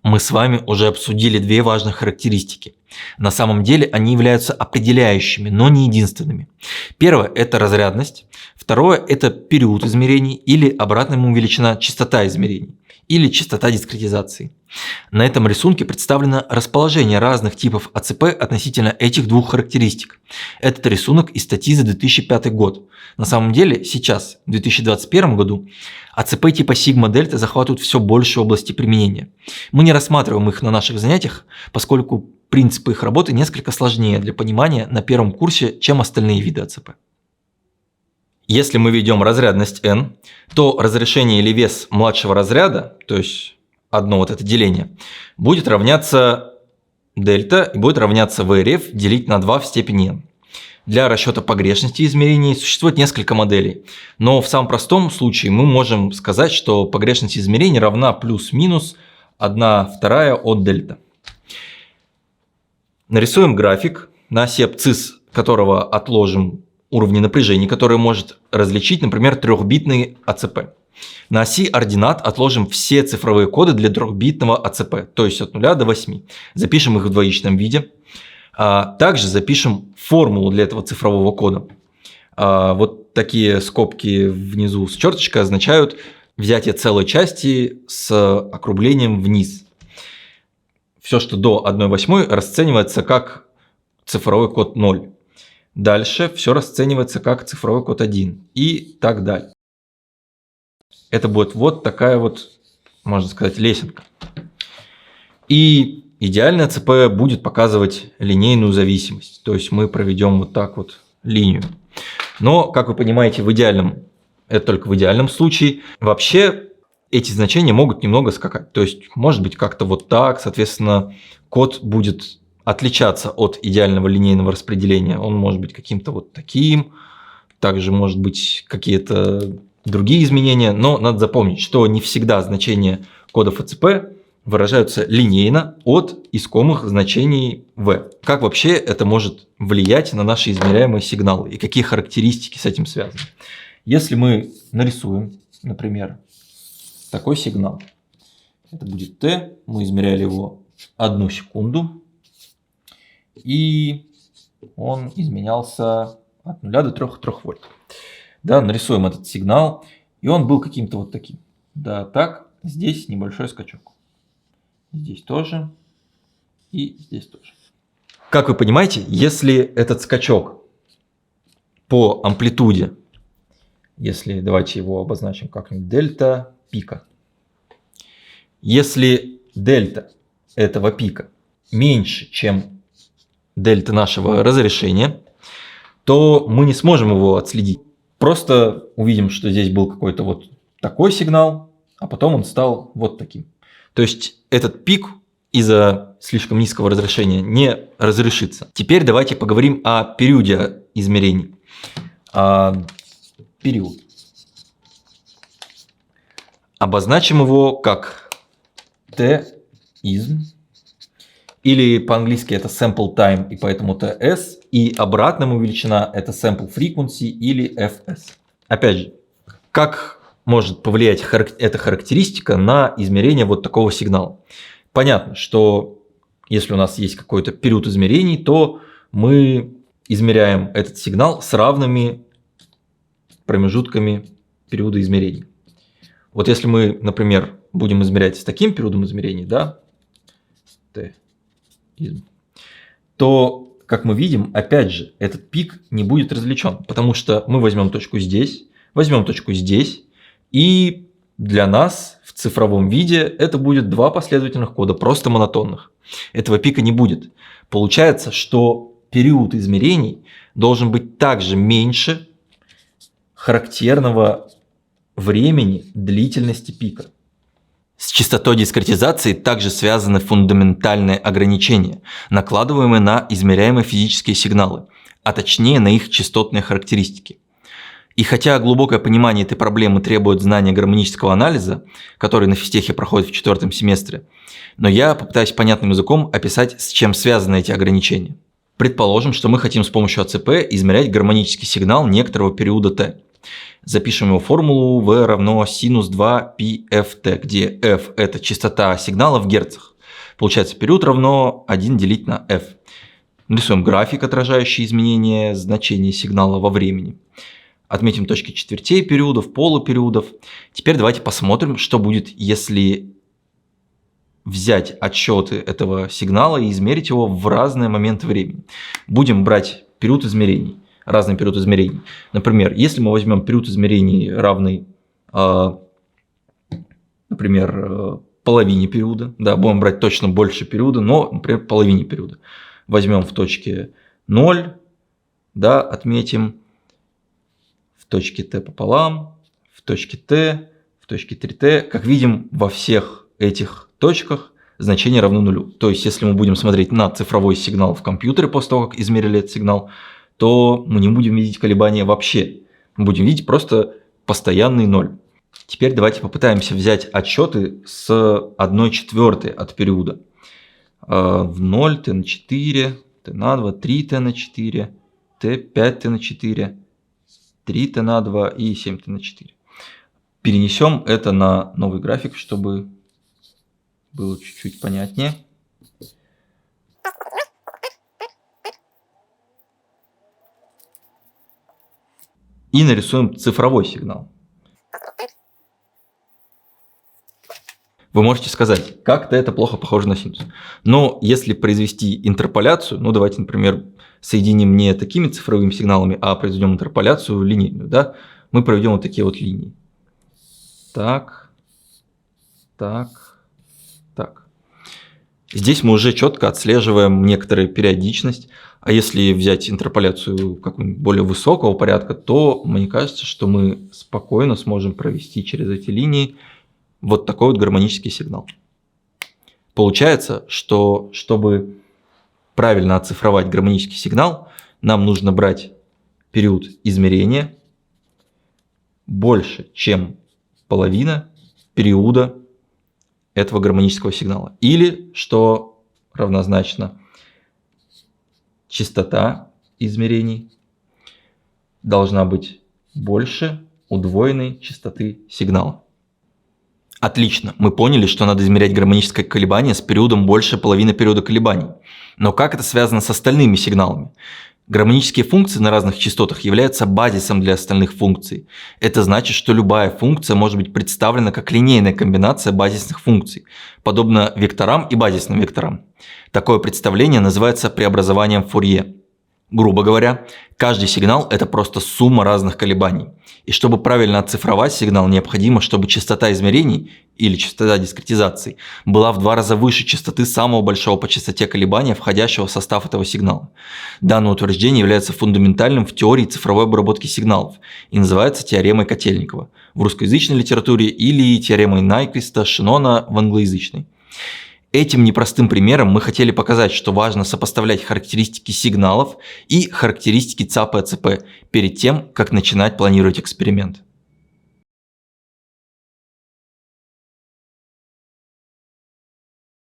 Мы с вами уже обсудили две важных характеристики. На самом деле они являются определяющими, но не единственными. Первое – это разрядность. Второе – это период измерений или обратная ему величина частота измерений или частота дискретизации. На этом рисунке представлено расположение разных типов АЦП относительно этих двух характеристик. Этот рисунок из статьи за 2005 год. На самом деле сейчас, в 2021 году, АЦП типа сигма-дельта захватывают все больше области применения. Мы не рассматриваем их на наших занятиях, поскольку принципы их работы несколько сложнее для понимания на первом курсе, чем остальные виды АЦП. Если мы ведем разрядность n, то разрешение или вес младшего разряда, то есть одно вот это деление, будет равняться дельта и будет равняться VRF делить на 2 в степени n. Для расчета погрешности измерений существует несколько моделей, но в самом простом случае мы можем сказать, что погрешность измерений равна плюс-минус 1/2 от дельта. Нарисуем график, на оси абсцисс которого отложим уровни напряжений, которые может различить, например, 3-битный АЦП. На оси ординат отложим все цифровые коды для 3-битного АЦП, то есть от 0 до 8. Запишем их в двоичном виде. Также запишем формулу для этого цифрового кода. Вот такие скобки внизу с черточкой означают взятие целой части с округлением вниз. Все, что до 1/8, расценивается как цифровой код 0. Дальше все расценивается как цифровой код 1 и так далее. Это будет вот такая вот, можно сказать, лесенка. И идеальное ЦП будет показывать линейную зависимость. То есть мы проведем вот так вот линию. Но, как вы понимаете, в идеальном, это только в идеальном случае, вообще эти значения могут немного скакать. То есть может быть как-то вот так, соответственно, код будет отличаться от идеального линейного распределения. Он может быть каким-то вот таким, также может быть какие-то другие изменения, но надо запомнить, что не всегда значения кодов АЦП выражаются линейно от искомых значений V. Как вообще это может влиять на наши измеряемые сигналы и какие характеристики с этим связаны? Если мы нарисуем, например, такой сигнал, это будет T, мы измеряли его 1 секунду, и он изменялся от 0 до 3 вольт. Да, нарисуем этот сигнал, и он был каким-то вот таким. Да, так, здесь небольшой скачок. Здесь тоже, и здесь тоже. Как вы понимаете, если этот скачок по амплитуде, если давайте его обозначим как-нибудь дельта пика, если дельта этого пика меньше, чем дельта нашего разрешения, то мы не сможем его отследить. Просто увидим, что здесь был какой-то вот такой сигнал, а потом он стал вот таким. То есть этот пик из-за слишком низкого разрешения не разрешится. Теперь давайте поговорим о периоде измерений. Период. Обозначим его как T-изм. Или по-английски это sample time, и поэтому TS, и обратная ему величина это sample frequency или FS. Опять же, как может повлиять эта характеристика на измерение вот такого сигнала? Понятно, что если у нас есть какой-то период измерений, то мы измеряем этот сигнал с равными промежутками периода измерений. Вот если мы, например, будем измерять с таким периодом измерений, да, то, как мы видим, опять же, этот пик не будет различен, потому что мы возьмем точку здесь, и для нас в цифровом виде это будет 2 последовательных кода, просто монотонных. Этого пика не будет. Получается, что период измерений должен быть также меньше характерного времени длительности пика. С частотой дискретизации также связаны фундаментальные ограничения, накладываемые на измеряемые физические сигналы, а точнее на их частотные характеристики. И хотя глубокое понимание этой проблемы требует знания гармонического анализа, который на физтехе проходит в 4 семестре, но я попытаюсь понятным языком описать, с чем связаны эти ограничения. Предположим, что мы хотим с помощью АЦП измерять гармонический сигнал некоторого периода T. Запишем его формулу v равно синус 2 πft, где f – это частота сигнала в герцах. Получается, период равно 1 делить на f. Нарисуем график, отражающий изменение значения сигнала во времени. Отметим точки четвертей периодов, полупериодов. Теперь давайте посмотрим, что будет, если взять отсчеты этого сигнала и измерить его в разные моменты времени. Будем брать период измерений, разный период измерений. Например, если мы возьмем период измерений равный, например, половине периода, да, будем брать точно больше периода, но, например, половине периода. Возьмем в точке 0, да, отметим в точке t пополам, в точке t, в точке 3t. Как видим, во всех этих точках значение равно нулю. То есть, если мы будем смотреть на цифровой сигнал в компьютере после того, как измерили этот сигнал, то мы не будем видеть колебания вообще. Мы будем видеть просто постоянный ноль. Теперь давайте попытаемся взять отсчеты с 1/4 от периода. В 0, t на 4, t на 2, 3t на 4, t 5t на 4, 3t на 2 и 7t на 4. Перенесем это на новый график, чтобы было чуть-чуть понятнее. И нарисуем цифровой сигнал. Вы можете сказать, как-то это плохо похоже на синус. Но если произвести интерполяцию, ну давайте, например, соединим не такими цифровыми сигналами, а произведем интерполяцию линейную, да, мы проведем вот такие вот линии. Так, так, так. Здесь мы уже четко отслеживаем некоторую периодичность. А если взять интерполяцию какого-нибудь более высокого порядка, то мне кажется, что мы спокойно сможем провести через эти линии вот такой вот гармонический сигнал. Получается, что чтобы правильно оцифровать гармонический сигнал, нам нужно брать период измерения больше, чем половина периода этого гармонического сигнала. Или, что равнозначно, частота измерений должна быть больше удвоенной частоты сигнала. Отлично, мы поняли, что надо измерять гармоническое колебание с периодом больше половины периода колебаний. Но как это связано с остальными сигналами? Гармонические функции на разных частотах являются базисом для остальных функций. Это значит, что любая функция может быть представлена как линейная комбинация базисных функций, подобно векторам и базисным векторам. Такое представление называется преобразованием Фурье. Грубо говоря, каждый сигнал – это просто сумма разных колебаний. И чтобы правильно оцифровать сигнал, необходимо, чтобы частота измерений или частота дискретизации была в 2 раза выше частоты самого большого по частоте колебания, входящего в состав этого сигнала. Данное утверждение является фундаментальным в теории цифровой обработки сигналов и называется теоремой Котельникова в русскоязычной литературе или теоремой Найквиста Шинона в англоязычной. Этим непростым примером мы хотели показать, что важно сопоставлять характеристики сигналов и характеристики ЦАП и АЦП перед тем, как начинать планировать эксперимент.